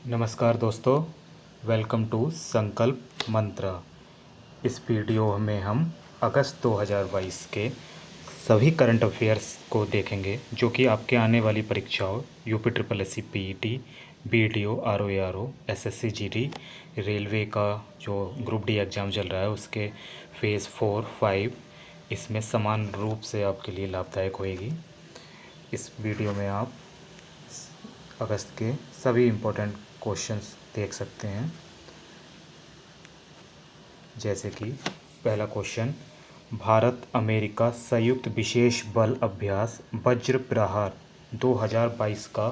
नमस्कार दोस्तों, welcome to संकल्प मंत्र। इस वीडियो में हम अगस्त 2022 के सभी करंट अफेयर्स को देखेंगे जो कि आपके आने वाली परीक्षाओं UP triple S C PET, BDO, RO, SSC GD, railway का जो ग्रुप डी एग्ज़ाम चल रहा है उसके फेज़ 4, 5 इसमें समान रूप से आपके लिए लाभदायक होएगी। इस वीडियो में आप अगस्त के सभी इम्पोर्टेंट क्वेश्चंस देख सकते हैं। जैसे कि पहला क्वेश्चन, भारत अमेरिका संयुक्त विशेष बल अभ्यास वज्र प्रहार 2022 का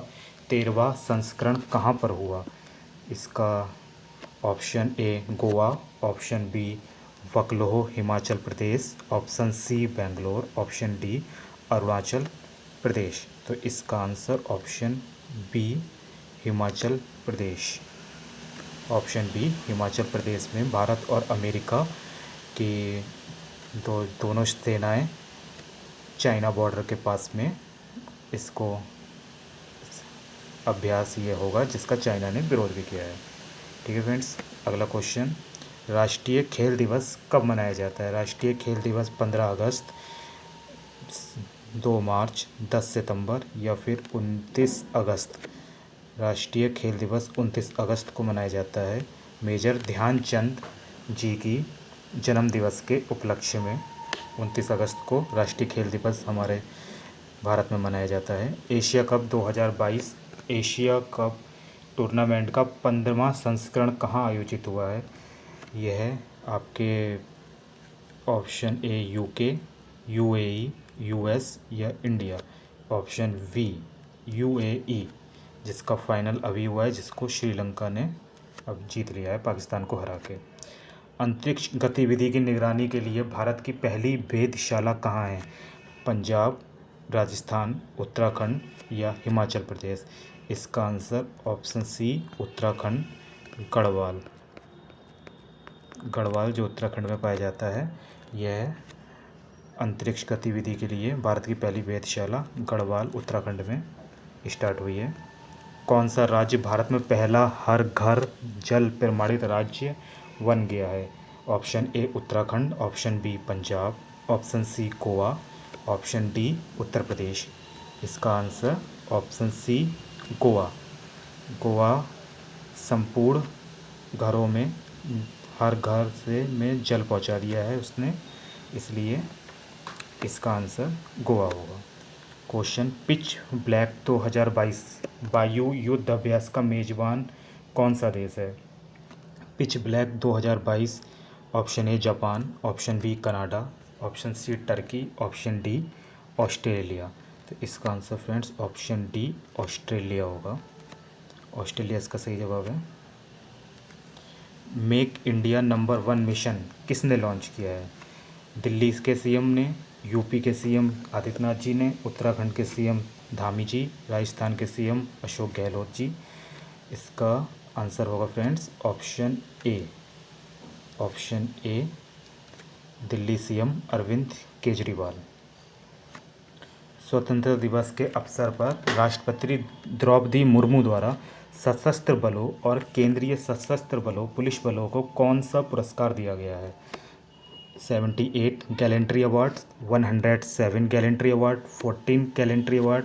13वां संस्करण कहाँ पर हुआ? इसका option A Goa, option B Bakloh Himachal Pradesh, option C Bangalore, option D Arunachal Pradesh. तो इसका answer option B Himachal Pradesh. Option B Himachal Pradesh में भारत और अमेरिका की दोनों सेनाएं चाइना बॉर्डर के पास में इसको अभ्यास ये होगा जिसका चाइना ने विरोध भी किया है। ठीक है फ्रेंड्स, अगला क्वेश्चन, राष्ट्रीय खेल दिवस कब मनाया जाता है? राष्ट्रीय खेल दिवस 15 अगस्त, 2 मार्च, 10 सितंबर या फिर 29 अगस्त। राष्ट्रीय खेल दिवस 29 अगस्त को मनाया जाता है। मेजर ध्यानचंद जी की जन्म दिवस के उपलक्ष्य में 29 अगस्त को राष्ट्रीय खेल दिवस हमारे भारत में मनाया जाता है। Asia cup 2022 Asia cup tournament का 15वां संस्करण कहाँ आयोजित हुआ है? यह आपके option A UK, UAE, US या इंडिया। ऑप्शन वी यूएई, जिसका फाइनल अभी हुआ है, जिसको श्रीलंका ने अब जीत लिया है पाकिस्तान को हरा के। अंतरिक्ष गतिविधि की निगरानी के लिए भारत की पहली वेधशाला कहाँ है? पंजाब, राजस्थान, उत्तराखंड या हिमाचल प्रदेश। इसका answer option C Uttarakhand, Garhwal जो उत्तराखंड में पाया जाता है। यह अंतरिक्ष गतिविधि के लिए भारत की पहली वेधशाला गढ़वाल उत्तराखंड में स्टार्ट हुई है। कौन सा राज्य भारत में पहला हर घर जल प्रमाणित राज्य बन गया है? Option A Uttarakhand, option B Punjab, option C Goa, option D Uttar Pradesh. इसका answer option C Goa. Goa संपूर्ण घरों में हर घर से में जल पहुंचा दिया है उसने, इसलिए इसका आंसर गोवा होगा। क्वेश्चन, पिच ब्लैक 2022 वायु युद्ध अभ्यास का मेजबान कौन सा देश है? Pitch black 2022, option A Japan, option B Canada, option C Turkey, option D Australia. तो इसका answer friends option D Australia होगा। ऑस्ट्रेलिया इसका सही जवाब है। मेक इंडिया नंबर 1 मिशन किसने लॉन्च किया है? दिल्ली के सीएम ने, यूपी के सीएम आदित्यनाथ जी ने, उत्तराखंड के सीएम धामी जी, राजस्थान के सीएम अशोक गहलोत जी। इसका आंसर होगा friends option A. Option A Delhi CM Arvind Kejriwal. स्वतंत्रता दिवस के अवसर पर राष्ट्रपति द्रौपदी मुर्मू द्वारा सशस्त्र बलों और केंद्रीय सशस्त्र बलों पुलिस बलों को कौन सा पुरस्कार दिया गया है? 78 gallantry award, 107 gallantry award, 14 gallantry award,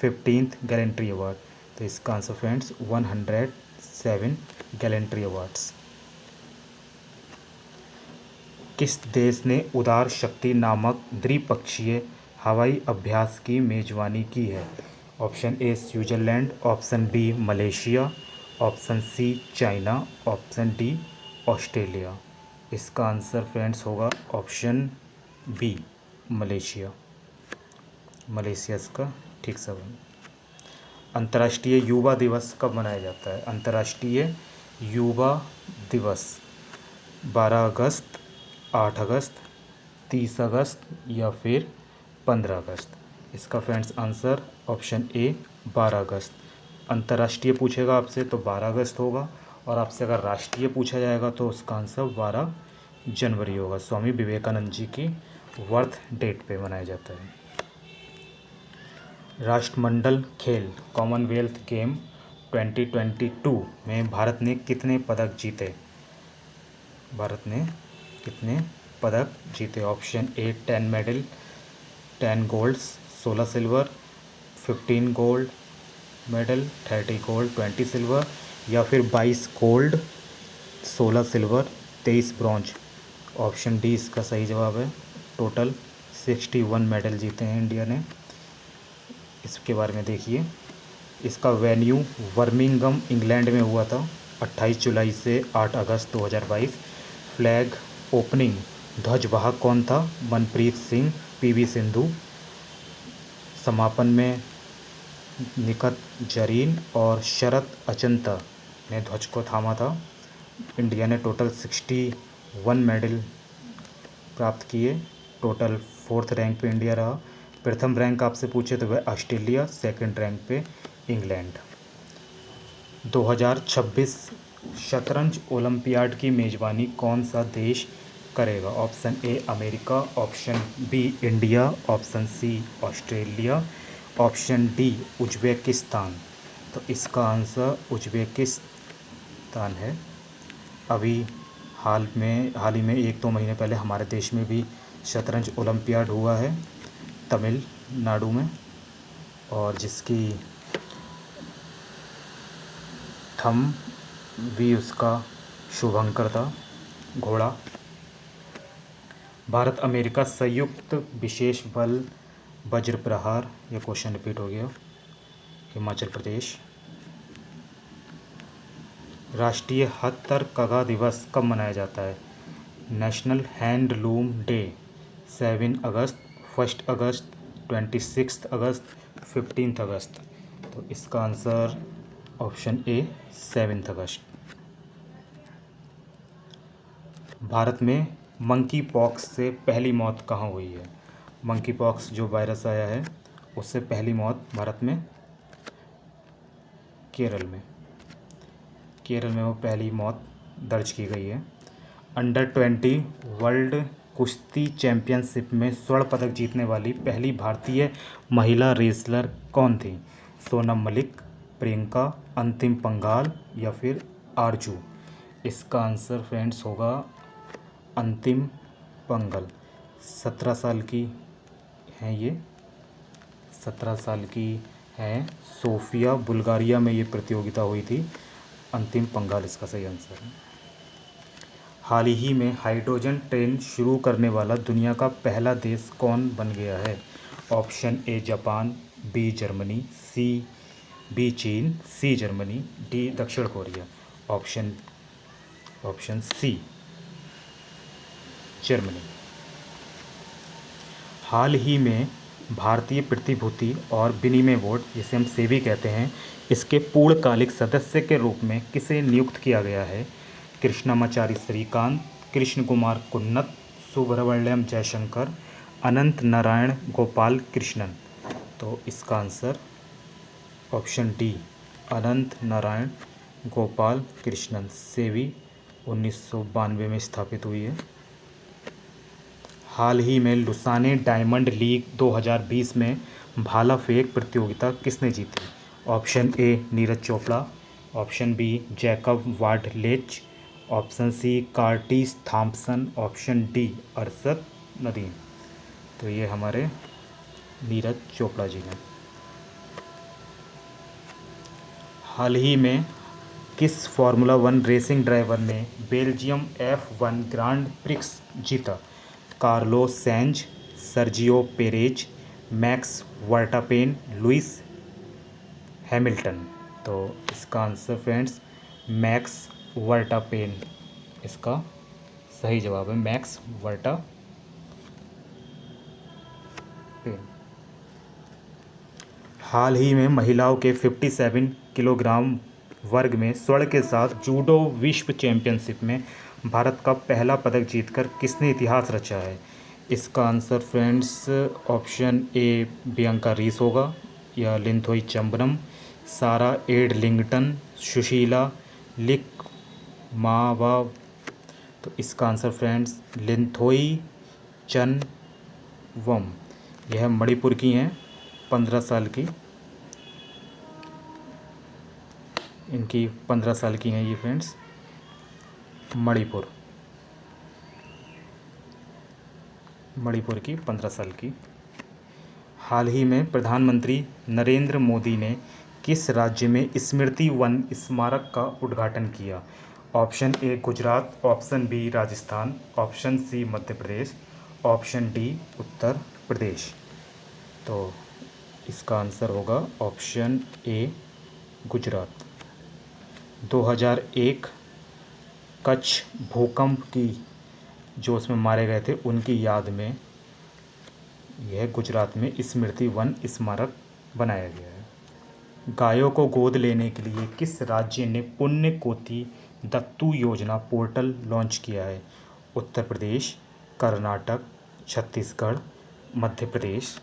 15th gallantry award. तो इसका आंसर फ्रेंड्स 107 गैलेंट्री अवार्ड्स। किस देश ने उदार शक्ति नामक द्विपक्षीय हवाई अभ्यास की मेजबानी की है? Option A Switzerland, option B Malaysia, option C China, option D Australia. इसका आंसर फ्रेंड्स होगा ऑप्शन बी मलेशिया। मलेशिया इसका ठीक सवाल। अंतर्राष्ट्रीय युवा दिवस कब मनाया जाता है? अंतर्राष्ट्रीय युवा दिवस 12 अगस्त, 8 अगस्त, 30 अगस्त या फिर 15 अगस्त। इसका फ्रेंड्स आंसर ऑप्शन ए 12 अगस्त। अंतर्राष्ट्रीय पूछेगा आपसे तो 12 अगस्त होगा, और आपसे अगर राष्ट्रीय पूछा जाएगा तो उसका आंसर 12 जनवरी होगा। स्वामी विवेकानंद जी की बर्थ डेट पे मनाया जाता है। राष्ट्रमंडल खेल कॉमनवेल्थ गेम 2022 में भारत ने कितने पदक जीते? भारत ने कितने पदक जीते? Option A 10 medal, 10 golds, 16 silver, 15 gold medal, 30 gold, 20 silver, या फिर 22 gold, 16 silver, 23 bronze. Option D इसका सही जवाब है। टोटल 61 मेडल जीते हैं इंडिया ने। इसके बारे में देखिए, इसका वेन्यू बर्मिंघम इंग्लैंड में हुआ था 28 जुलाई से 8 अगस्त 2022। फ्लैग ओपनिंग ध्वजवाहक कौन था? मनप्रीत सिंह, पीवी सिंधु। समापन में निखत जरीन और शरत अचंता ने ध्वज को थामा था। इंडिया ने टोटल 61 मेडल प्राप्त किए। टोटल 4th रैंक पे इंडिया रहा। प्रथम रैंक आपसे पूछे तो वह ऑस्ट्रेलिया, सेकंड रैंक पे इंग्लैंड। 2026 शतरंज ओलंपियाड की मेज़बानी कौन सा देश करेगा? Option A America, option B India, option C Australia, option D Uzbekistan. तो इसका आंसर उज्बेकिस्तान है। अभी हाल ही में 1-2 महीने पहले हमारे देश में भी शतरंज ओलंपियाड हुआ है तमिलनाडु में, और जिसकी थम भी उसका शुभंकर था, घोड़ा। भारत अमेरिका संयुक्त विशेष बल वज्र प्रहार, ये क्वेश्चन रिपीट हो गया। हिमाचल प्रदेश। राष्ट्रीय हथकरघा दिवस कब मनाया जाता है? नेशनल हैंडलूम डे 7 अगस्त, 1 अगस्त, 26 अगस्त, 15 अगस्त। तो इसका आंसर ऑप्शन ए 7 अगस्त। भारत में मंकी पॉक्स से पहली मौत कहाँ हुई है? मंकी पॉक्स जो वायरस आया है उससे पहली मौत भारत में केरल में वो पहली मौत दर्ज की गई है। अंडर 20 वर्ल्ड कुश्ती चैंपियनशिप में स्वर्ण पदक जीतने वाली पहली भारतीय महिला रेसलर कौन थी? सोनम मलिक, प्रियंका, अंतिम पंघाल, या फिर आरजू। इसका आंसर फ्रेंड्स होगा अंतिम पंघल। 17 साल की हैं ये, 17 साल की हैं। सोफिया बुल्गारिया में ये प्रतियोगिता हुई थी। अंतिम पंघाल इसका सही आंसर है। हाल ही में हाइड्रोजन ट्रेन शुरू करने वाला दुनिया का पहला देश कौन बन गया है? Option A Japan, B Germany, B चीन, सी जर्मनी, डी दक्षिण कोरिया। Option C Germany. हाल ही में भारतीय प्रतिभूति और विनिमय बोर्ड, जिसे हम सेबी कहते हैं, इसके पूर्णकालिक सदस्य के रूप में किसे नियुक्त किया गया है? कृष्णमाचारी श्रीकांत, कृष्ण कुमार कुन्नत, सुब्रमण्यम जयशंकर, अनंत नारायण गोपाल कृष्णन। तो इसका आंसर ऑप्शन डी अनंत नारायण गोपाल कृष्णन। सेबी 1992 में स्थापित हुई है। हाल ही में लुसाने डायमंड लीग 2020 में भाला फेंक प्रतियोगिता किसने जीती? Option A Neeraj Chopra, option B Jakub Vadlejch, option C Curtis Thompson, option D Arshad Nadeem. तो ये हमारे नीरज चोपड़ा जी हैं। हाल ही में किस फार्मूला 1 रेसिंग ड्राइवर ने बेल्जियम F1 ग्रांड प्रिक्स जीता? Carlos Sainz, Sergio Perez, Max Verstappen, Lewis Hamilton. तो इसका आंसर फ्रेंड्स मैक्स वर्टापेन इसका सही जवाब है। मैक्स वर्टापेन। हाल ही में महिलाओं के 57 किलोग्राम वर्ग में स्वर्ण के साथ जूडो विश्व चैंपियनशिप में भारत का पहला पदक जीतकर किसने इतिहास रचा है? इसका answer friends option A Bianca Reese होगा, या लिंथोई चंबनम, सारा एडलिंगटन, सुशीला लिक मावा। तो इसका आंसर फ्रेंड्स लिंथोई चनवम। यह मणिपुर की हैं, 15 साल की। इनकी 15 साल की हैं ये फ्रेंड्स। मणिपुर की 15 साल की। हाल ही में प्रधानमंत्री नरेंद्र मोदी ने किस राज्य में स्मृति वन स्मारक का उद्घाटन किया? Option A Gujarat, option B Rajasthan, option C Madhya Pradesh, option D Uttar Pradesh. तो इसका आंसर होगा ऑप्शन ए गुजरात। 2001 कच्छ भूकंप की जो उसमें मारे गए थे उनकी याद में यह गुजरात में स्मृति वन स्मारक बनाया गया है। गायों को गोद लेने के लिए किस राज्य ने पुण्य कोटि दत्तू योजना पोर्टल लॉन्च किया है? उत्तर प्रदेश, कर्नाटक, छत्तीसगढ़, मध्य प्रदेश।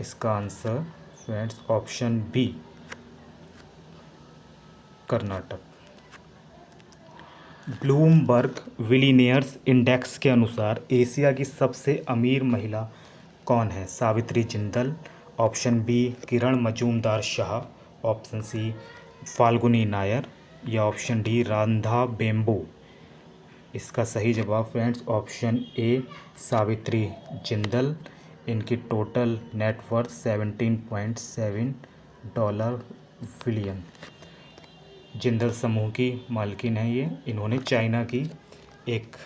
इसका answer friends option B Karnataka. Bloomberg billionaires index के अनुसार एशिया की सबसे अमीर महिला कौन है? Savitri Jindal, option B Kiran Mazumdar Shaw, option C Falguni Nayar या ऑप्शन डी राधा बेम्बू। इसका सही जवाब friends option A Savitri Jindal. इनकी टोटल नेटवर्थ $17.7 बिलियन। जिंदल समूह की मालकिन है ये। इन्होंने चाइना की एक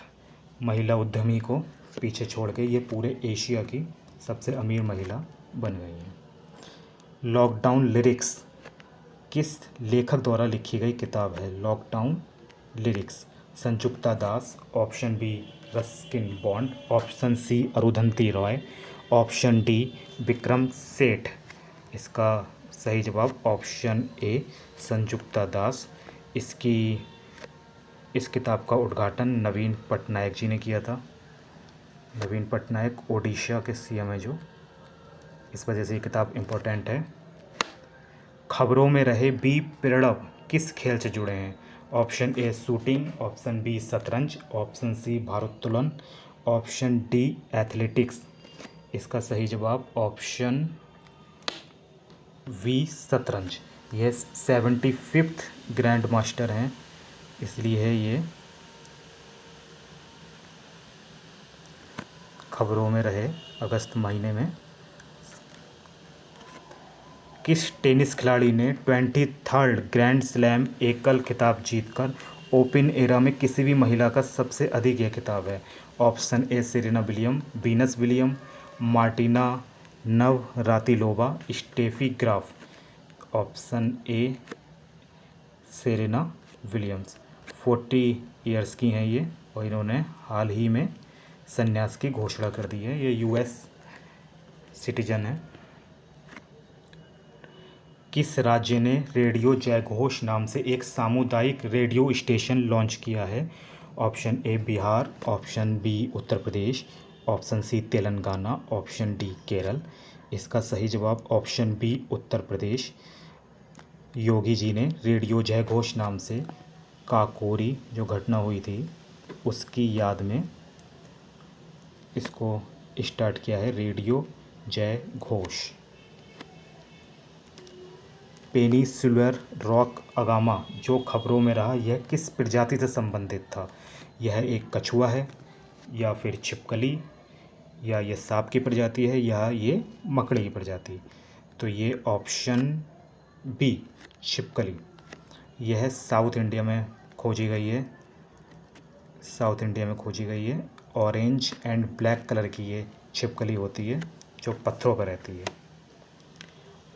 महिला उद्यमी को पीछे छोड़ के ये पूरे एशिया की सबसे अमीर महिला बन गई हैं। लॉकडाउन लिरिक्स किस लेखक द्वारा लिखी गई किताब है? Lockdown lyrics Sanjukta Das, option B Ruskin Bond, option C Arundhati Roy, option D Vikram Seth. इसका सही जवाब ऑप्शन ए संजुक्ता दास। इस किताब का उद्घाटन नवीन पटनायक जी ने किया था। नवीन पटनायक ओडिशा के सीएम है जो, इस वजह से ये किताब इम्पोर्टेंट है। खबरों में रहे बी प्रणब किस खेल से जुड़े हैं? Option A shooting, option B शतरंज, ऑप्शन सी भारोत्तोलन, ऑप्शन डी एथलेटिक्स। इसका सही जवाब ऑप्शन वी शतरंज। ये 75th ग्रैंड मास्टर हैं, इसलिए है ये खबरों में रहे अगस्त महीने में। किस टेनिस खिलाड़ी ने 23rd ग्रैंड स्लैम एकल खिताब जीतकर ओपन एरा में किसी भी महिला का सबसे अधिक यह खिताब है? Option A Serena William, Venus William, Martina Navratilova, Steffi Graf. Option A Serena Williams. 40 years की हैं ये और इन्होंने हाल ही में संन्यास की घोषणा कर दी है। ये यूएस सिटीजन है। किस राज्य ने रेडियो जयघोष नाम से एक सामुदायिक रेडियो स्टेशन लॉन्च किया है? Option A Bihar, option B Uttar Pradesh, option C Telangana, option D Kerala. इसका सही जवाब ऑप्शन बी उत्तर प्रदेश। योगी जी ने रेडियो जयघोष नाम से काकोरी जो घटना हुई थी उसकी याद में इसको स्टार्ट किया है, रेडियो जयघोष। पेनिसुलर रॉक अगामा जो खबरों में रहा, यह किस प्रजाति से संबंधित था? यह एक कछुआ है या फिर छिपकली या ये सांप की प्रजाति है या ये मकड़ी की प्रजाति? तो ये ऑप्शन बी छिपकली। यह साउथ इंडिया में खोजी गई है। साउथ इंडिया में खोजी गई है। ऑरेंज एंड ब्लैक कलर की ये छिपकली होती है जो पत्थरों पर रहती है।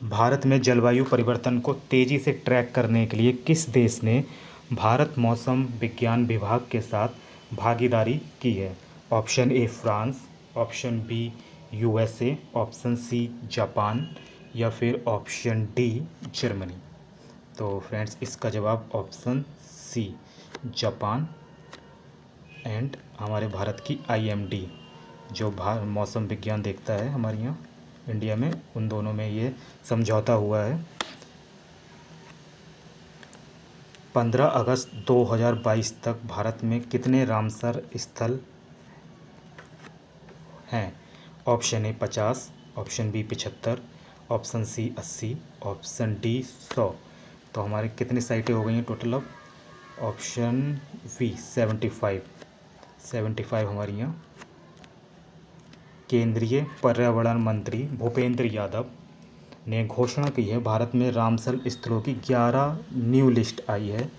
भारत में जलवायु परिवर्तन को तेज़ी से ट्रैक करने के लिए किस देश ने भारत मौसम विज्ञान विभाग के साथ भागीदारी की है? Option A France, option B USA, option C Japan या फिर ऑप्शन डी जर्मनी। तो फ्रेंड्स इसका जवाब ऑप्शन सी जापान। एंड हमारे भारत की आईएमडी जो मौसम विज्ञान देखता है हमारे यहाँ इंडिया में, उन दोनों में ये समझौता हुआ है। 15 अगस्त 2022 तक भारत में कितने रामसर स्थल हैं? Option A 50, option B 75, option C 80, option D 100। तो हमारे कितनी साइटें हो गई हैं टोटल अब? ऑप्शन वी 75 हमारी यहाँ। केंद्रीय पर्यावरण मंत्री भूपेंद्र यादव ने घोषणा की है भारत में रामसर स्थलों की 11 न्यू लिस्ट आई है,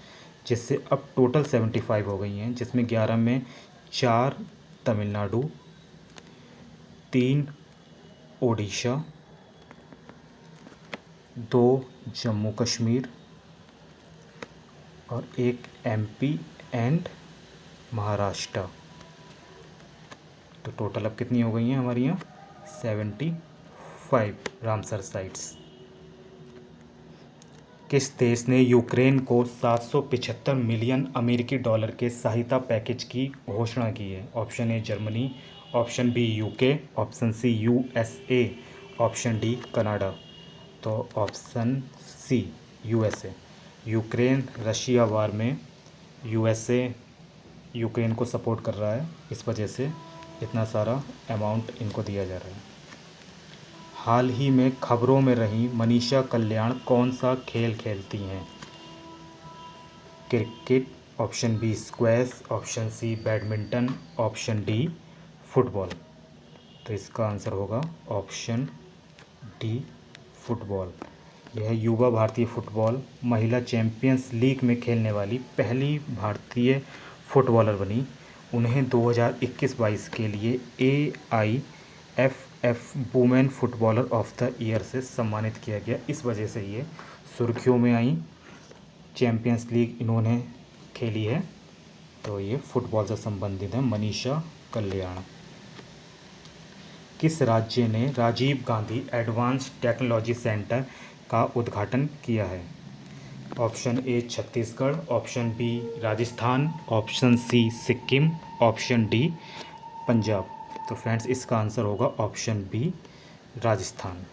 जिससे अब टोटल 75 हो गई हैं, जिसमें 11 में 4 तमिलनाडु, 3 ओडिशा, 2 जम्मू कश्मीर और 1 एमपी एंड महाराष्ट्र। तो टोटल अब कितनी हो गई हैं हमारी यहाँ? 75 रामसर साइट्स। किस देश ने यूक्रेन को 775 मिलियन अमेरिकी डॉलर के सहायता पैकेज की घोषणा की है? Option A Germany, option B UK, option C USA, option D Canada. तो option C USA. Ukraine Russia war में यूएसए यूक्रेन को सपोर्ट कर रहा है, इस वजह से इतना सारा अमाउंट इनको दिया जा रहा है। हाल ही में खबरों में रही मनीषा कल्याण कौन सा खेल खेलती हैं? Cricket, option B squash, option C badminton, option D football. तो इसका आंसर होगा ऑप्शन डी फुटबॉल। यह युवा भारतीय फुटबॉल महिला चैंपियंस लीग में खेलने वाली पहली भारतीय फुटबॉलर बनी। उन्हें 2021-22 के लिए AIFF women footballer of the year से सम्मानित किया गया। इस वजह से ये सुर्खियों में आई। चैंपियंस लीग इन्होंने खेली है, तो ये फुटबॉल से संबंधित है। मनीषा कल्याण। किस राज्य ने Rajiv Gandhi advance technology centre का उद्घाटन किया है? Option A Chhattisgarh, option B Rajasthan, option C Sikkim, option D Punjab. तो फ्रेंड्स इसका आंसर होगा ऑप्शन बी राजस्थान।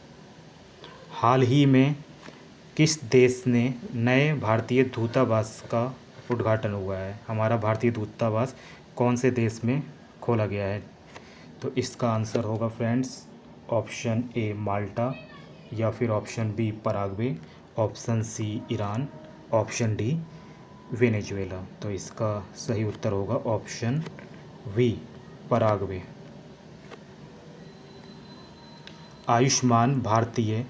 हाल ही में किस देश ने नए भारतीय दूतावास का उद्घाटन हुआ है? हमारा भारतीय दूतावास कौन से देश में खोला गया है? तो इसका आंसर होगा फ्रेंड्स ऑप्शन ए माल्टा, या फिर option B Paraguay, option C Iran, option D Venezuela. तो इसका सही उत्तर होगा ऑप्शन वी पराग्वे। आयुष्मान भारतीय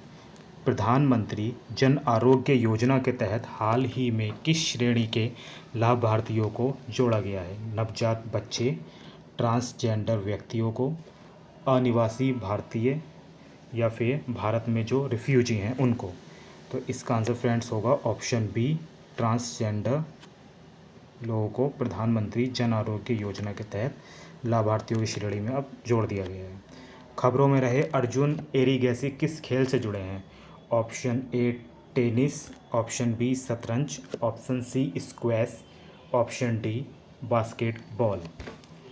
प्रधानमंत्री जन आरोग्य योजना के तहत हाल ही में किस श्रेणी के लाभार्थियों को जोड़ा गया है? नवजात बच्चे, ट्रांसजेंडर व्यक्तियों को, अनिवासी भारतीय, या फिर भारत में जो रिफ्यूजी हैं उनको। तो इसका आंसर फ्रेंड्स होगा ऑप्शन बी ट्रांसजेंडर लोगों को प्रधानमंत्री जन आरोग्य योजना के तहत लाभार्थियों की श्रेणी में अब जोड़ दिया गया है। खबरों में रहे अर्जुन एरिगैसी किस खेल से जुड़े हैं? Option A tennis, option B शतरंज, option C squash, option D basketball.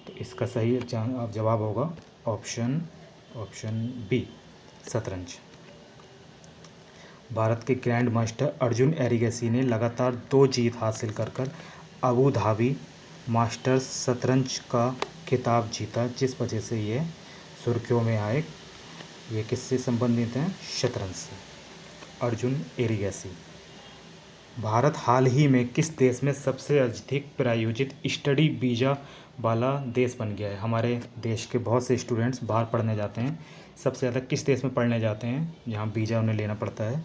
तो इसका सही जवाब होगा ऑप्शन बी शतरंज। भारत के ग्रैंड मास्टर अर्जुन एरिगैसी ने लगातार 2 जीत हासिल कर अबू धाबी मास्टर्स शतरंज का खिताब जीता, जिस वजह से ये सुर्खियों में आए। ये किससे संबंधित हैं? शतरंज से। अर्जुन एरिगैसी। भारत हाल ही में किस देश में सबसे अधिक प्रायोजित स्टडी वीज़ा वाला देश बन गया है? हमारे देश के बहुत से स्टूडेंट्स बाहर पढ़ने जाते हैं। सबसे ज़्यादा किस देश में पढ़ने जाते हैं जहां वीज़ा उन्हें लेना पड़ता है?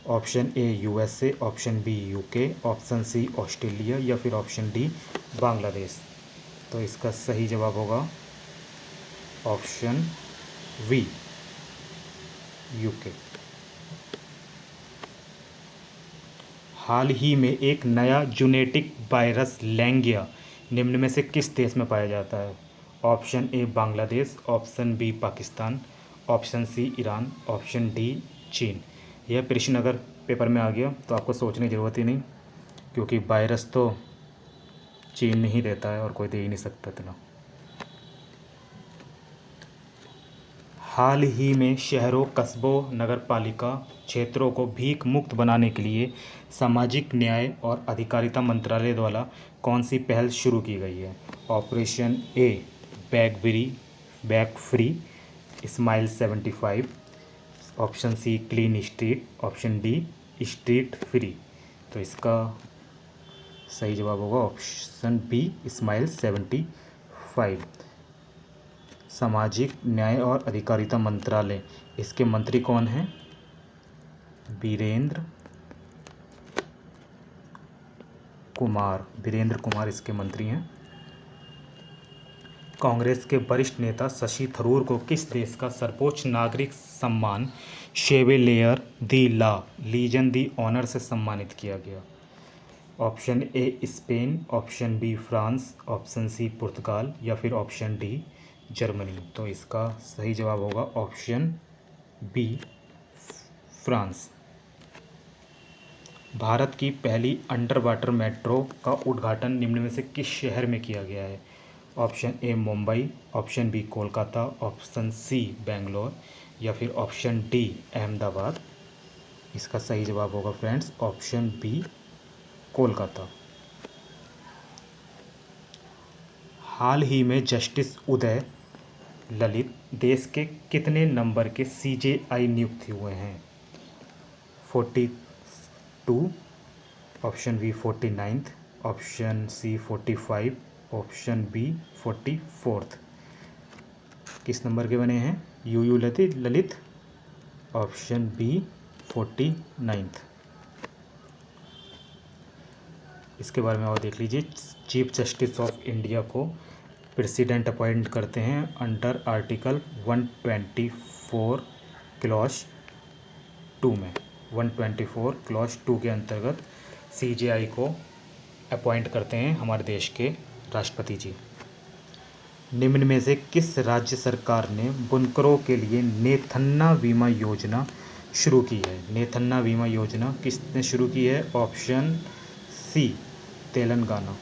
Option A USA, option B UK, option C Australia, या फिर ऑप्शन डी बांग्लादेश। तो इसका सही जवाब होगा ऑप्शन वी यूके। हाल ही में एक नया जेनेटिक वायरस लैंगिया निम्न में से किस देश में पाया जाता है? Option A Bangladesh, option B Pakistan, option C Iran, option D चीन। यह प्रश्न अगर पेपर में आ गया तो आपको सोचने की ज़रूरत ही नहीं, क्योंकि वायरस तो चीन ही देता है और कोई दे ही नहीं सकता इतना। हाल ही में शहरों, कस्बों, नगरपालिका क्षेत्रों को भीख मुक्त बनाने के लिए सामाजिक न्याय और अधिकारिता मंत्रालय द्वारा कौन सी पहल शुरू की गई है? Operation A bag free smile 75, option C clean street, option D street free, तो इसका सही जवाब होगा ऑप्शन बी इस्माइल 75। सामाजिक न्याय और अधिकारिता मंत्रालय, इसके मंत्री कौन हैं? वीरेंद्र कुमार इसके मंत्री हैं। कांग्रेस के वरिष्ठ नेता शशि थरूर को किस देश का सर्वोच्च नागरिक सम्मान Chevalier de la Legion d'Honneur से सम्मानित किया गया? Option A Spain, option B France, option C पुर्तगाल या फिर ऑप्शन डी जर्मनी। तो इसका सही जवाब होगा ऑप्शन बी फ्रांस। भारत की पहली अंडर वाटर मेट्रो का उद्घाटन निम्न में से किस शहर में किया गया है? Option A Mumbai, option B Kolkata, option C Bangalore या फिर ऑप्शन डी अहमदाबाद। इसका सही जवाब होगा फ्रेंड्स ऑप्शन बी कोलकाता। हाल ही में जस्टिस उदय ललित देश के कितने नंबर के CJI नियुक्त हुए हैं? 42, option B 49, option C 45, option B 44। किस नंबर के बने हैं यू ललित? Option B 49। इसके बारे में और देख लीजिए। चीफ जस्टिस ऑफ इंडिया को प्रेसिडेंट अपॉइंट करते हैं अंडर आर्टिकल 124 क्लॉज 2 में। 124 क्लॉज 2 के अंतर्गत CJI को अपॉइंट करते हैं हमारे देश के राष्ट्रपति जी। निम्न में से किस राज्य सरकार ने बुनकरों के लिए नेथन्ना बीमा योजना शुरू की है? नेथन्ना बीमा योजना किसने शुरू की है? Option C Telangana.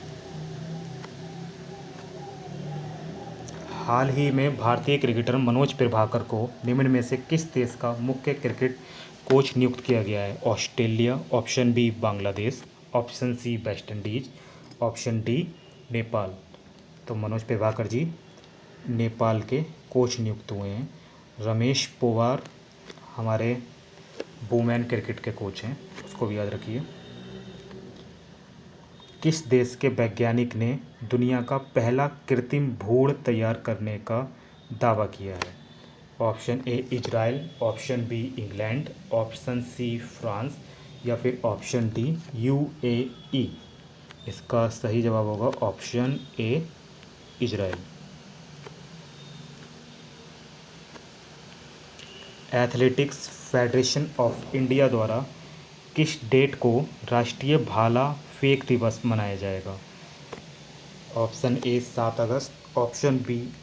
हाल ही में भारतीय क्रिकेटर मनोज प्रभाकर को निम्न में से किस देश का मुख्य क्रिकेट कोच नियुक्त किया गया है? Australia, option B Bangladesh, option C West Indies, option D Nepal. तो मनोज प्रभाकर जी नेपाल के कोच नियुक्त हुए हैं। रमेश पोवार हमारे वुमेन क्रिकेट के कोच हैं, उसको भी याद रखिए। किस देश के वैज्ञानिक ने दुनिया का पहला कृत्रिम भ्रूण तैयार करने का दावा किया है? Option A Israel, option B England, option C France या फिर ऑप्शन डी UAE। इसका सही जवाब होगा option A Israel. Athletics federation of India द्वारा किस डेट को राष्ट्रीय भाला फेंक दिवस मनाया जाएगा? ऑप्शन ए 7 अगस्त, ऑप्शन बी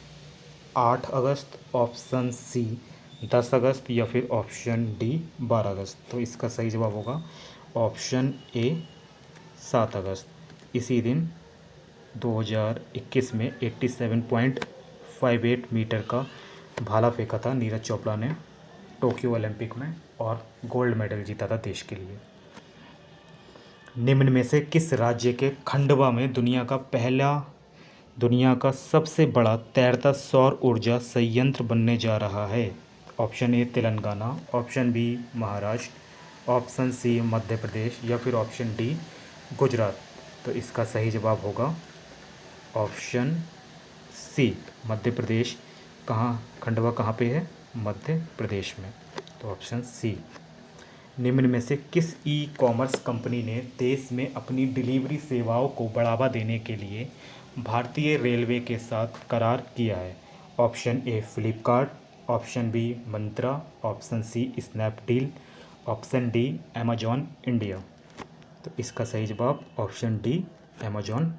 8 अगस्त, ऑप्शन सी 10 अगस्त या फिर ऑप्शन डी 12 अगस्त। तो इसका सही जवाब होगा ऑप्शन ए 7 अगस्त। इसी दिन 2021 में 87.58 मीटर का भाला फेंका था नीरज चोपड़ा ने टोक्यो ओलंपिक में और गोल्ड मेडल जीता था देश के लिए। निम्न में से किस राज्य के खंडवा में दुनिया का सबसे बड़ा तैरता सौर ऊर्जा संयंत्र बनने जा रहा है? Option A Telangana, option B Maharashtra, option C Madhya Pradesh या फिर ऑप्शन डी गुजरात। तो इसका सही जवाब होगा ऑप्शन सी मध्य प्रदेश। खंडवा कहाँ पे है? मध्य प्रदेश में। तो ऑप्शन सी। निम्न में से किस ई-कॉमर्स कंपनी ने देश में अपनी डिलीवरी सेवाओं को बढ़ावा देने के लिए भारतीय रेलवे के साथ करार किया है? Option A Flipkart, option B Myntra, option C Snapdeal, option D Amazon India. तो इसका सही जवाब option D Amazon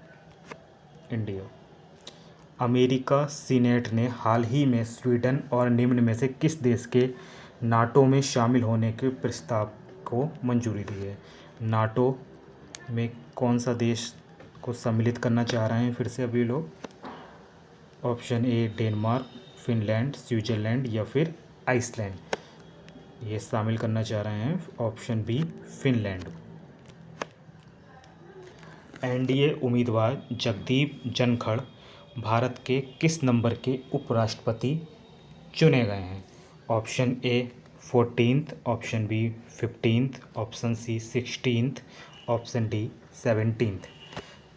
India. America senate ने हाल ही में स्वीडन और निम्न में से किस देश के नाटो में शामिल होने के प्रस्ताव को मंजूरी दी है? नाटो में कौन सा देश को सम्मिलित करना चाह रहे हैं फिर से अभी लोग? Option A Denmark, Finland, Switzerland या फिर आइसलैंड। ये शामिल करना चाह रहे हैं ऑप्शन बी फिनलैंड। NDA उम्मीदवार जगदीप धनखड़ भारत के किस नंबर के उपराष्ट्रपति चुने गए हैं? Option A 14th, option B 15th, option C 16th, option D 17th।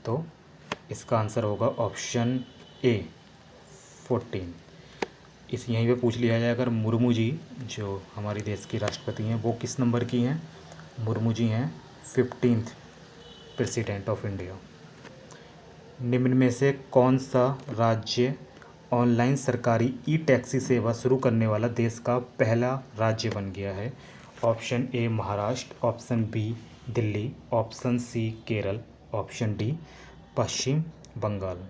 तो इसका आंसर होगा ऑप्शन ए 14। इस यहीं पे पूछ लिया जाए अगर मुर्मू जी जो हमारी देश की राष्ट्रपति हैं वो किस नंबर की हैं। मुर्मू जी हैं 15th प्रेसिडेंट ऑफ इंडिया। निम्न में से कौन सा राज्य ऑनलाइन सरकारी ई टैक्सी सेवा शुरू करने वाला देश का पहला राज्य बन गया है। Option A Maharashtra, option B Delhi, option C Kerala, option D Paschim Bangal.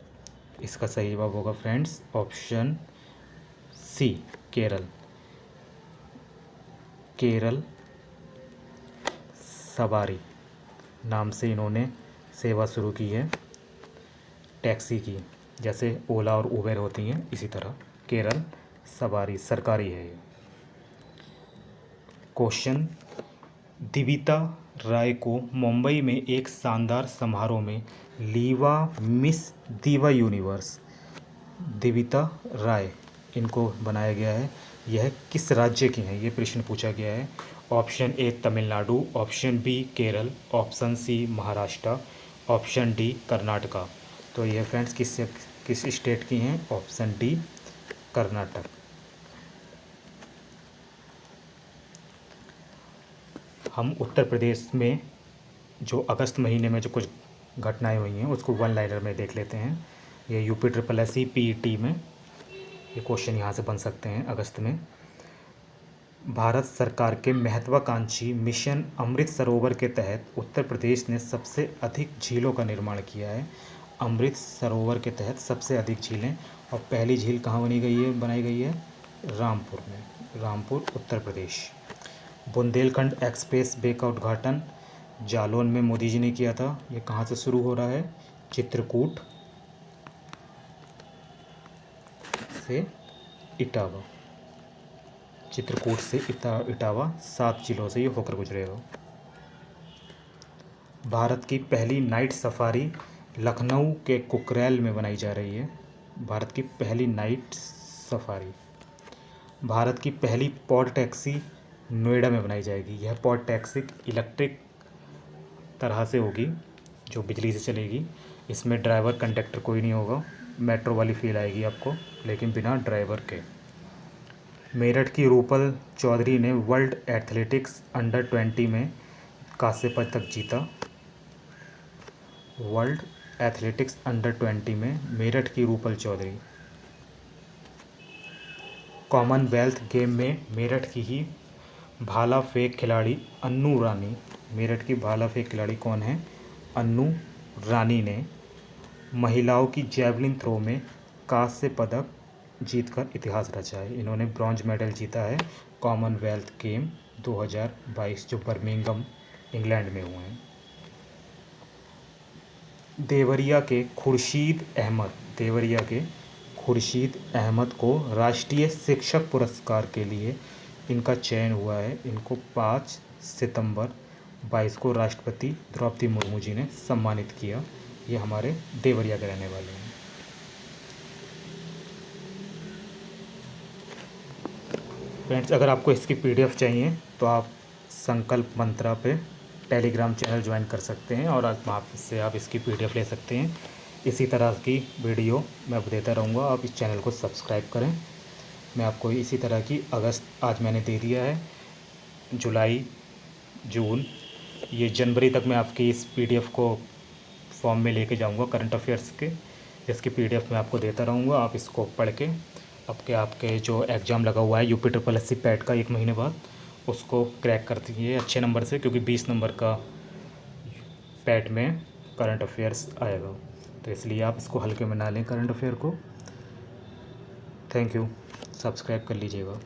इसका सही जवाब होगा friends option C Kerala. Kerala सवारी नाम से इन्होंने सेवा शुरू की है टैक्सी की, जैसे ओला और उबेर होती हैं इसी तरह केरल सवारी सरकारी है ये। क्वेश्चन, दिविता राय को मुंबई में एक शानदार समारोह में लीवा मिस दीवा यूनिवर्स दिविता राय इनको बनाया गया है। यह किस राज्य की हैं ये प्रश्न पूछा गया है। Option A Tamil Nadu, option B Kerala, option C Maharashtra, option D Karnataka. तो ये फ्रेंड्स किस स्टेट की हैं। Option D Karnataka. हम उत्तर प्रदेश में जो अगस्त महीने में जो कुछ घटनाएं हुई हैं उसको वन लाइनर में देख लेते हैं। ये UPSSC PET में ये क्वेश्चन यहाँ से बन सकते हैं अगस्त में। भारत सरकार के महत्वाकांक्षी मिशन अमृत सरोवर के तहत उत्तर प्रदेश ने सबसे अधिक झीलों का निर्माण किया है। अमृत सरोवर के तहत सबसे अधिक झीलें, और पहली झील कहाँ बनाई गई है रामपुर में, रामपुर उत्तर प्रदेश। बुंदेलखंड एक्सप्रेस वे का उद्घाटन जालौन में मोदी जी ने किया था। ये कहाँ से शुरू हो रहा है, चित्रकूट से इटावा। चित्रकूट से इटावा 7 जिलों से ये होकर गुजरेगा। भारत की पहली नाइट सफारी लखनऊ के कुकरेल में बनाई जा रही है। भारत की पहली नाइट सफारी। भारत की पहली पॉड टैक्सी नोएडा में बनाई जाएगी। यह पॉड टैक्सी इलेक्ट्रिक तरह से होगी जो बिजली से चलेगी। इसमें ड्राइवर कंडक्टर कोई नहीं होगा, मेट्रो वाली फील आएगी आपको लेकिन बिना ड्राइवर के। मेरठ की रूपल चौधरी ने वर्ल्ड एथलेटिक्स अंडर 20 में कांस्य पदक जीता। वर्ल्ड एथलेटिक्स अंडर 20 में मेरठ की रूपल चौधरी। कॉमनवेल्थ गेम में मेरठ की ही भाला फेंक खिलाड़ी अन्नू रानी, मेरठ की भाला फेंक खिलाड़ी कौन है, अन्नू रानी ने महिलाओं की जैवलिन थ्रो में कांस्य पदक जीतकर इतिहास रचा है। इन्होंने ब्रॉन्ज मेडल जीता है कॉमनवेल्थ गेम 2022 जो बर्मिंघम इंग्लैंड में हुए हैं। देवरिया के खुर्शीद अहमद को राष्ट्रीय शिक्षक पुरस्कार के लिए इनका चयन हुआ है। इनको 5 सितंबर 22 को राष्ट्रपति द्रौपदी मुर्मू जी ने सम्मानित किया। ये हमारे देवरिया के रहने वाले हैं। फ्रेंड्स, अगर आपको इसकी PDF चाहिए तो आप संकल्प मंत्रा पे टेलीग्राम चैनल ज्वाइन कर सकते हैं और वहाँ से आप इसकी PDF ले सकते हैं। इसी तरह की वीडियो मैं देता रहूँगा, आप इस चैनल को सब्सक्राइब करें। मैं आपको इसी तरह की आज मैंने दे दिया है जुलाई जून, ये जनवरी तक मैं आपकी इस PDF को फॉर्म में लेके जाऊँगा करंट अफेयर्स के, जिसकी PDF मैं आपको देता रहूँगा। आप इसको पढ़ के आपके जो एग्ज़ाम लगा हुआ है UPSSC PET का 1 महीने बाद, उसको क्रैक कर दीजिए अच्छे नंबर से, क्योंकि 20 नंबर का PET में करंट अफेयर्स आएगा। तो इसलिए आप इसको हल्के में ना लें करंट अफेयर को। थैंक यू, सब्सक्राइब कर लीजिएगा।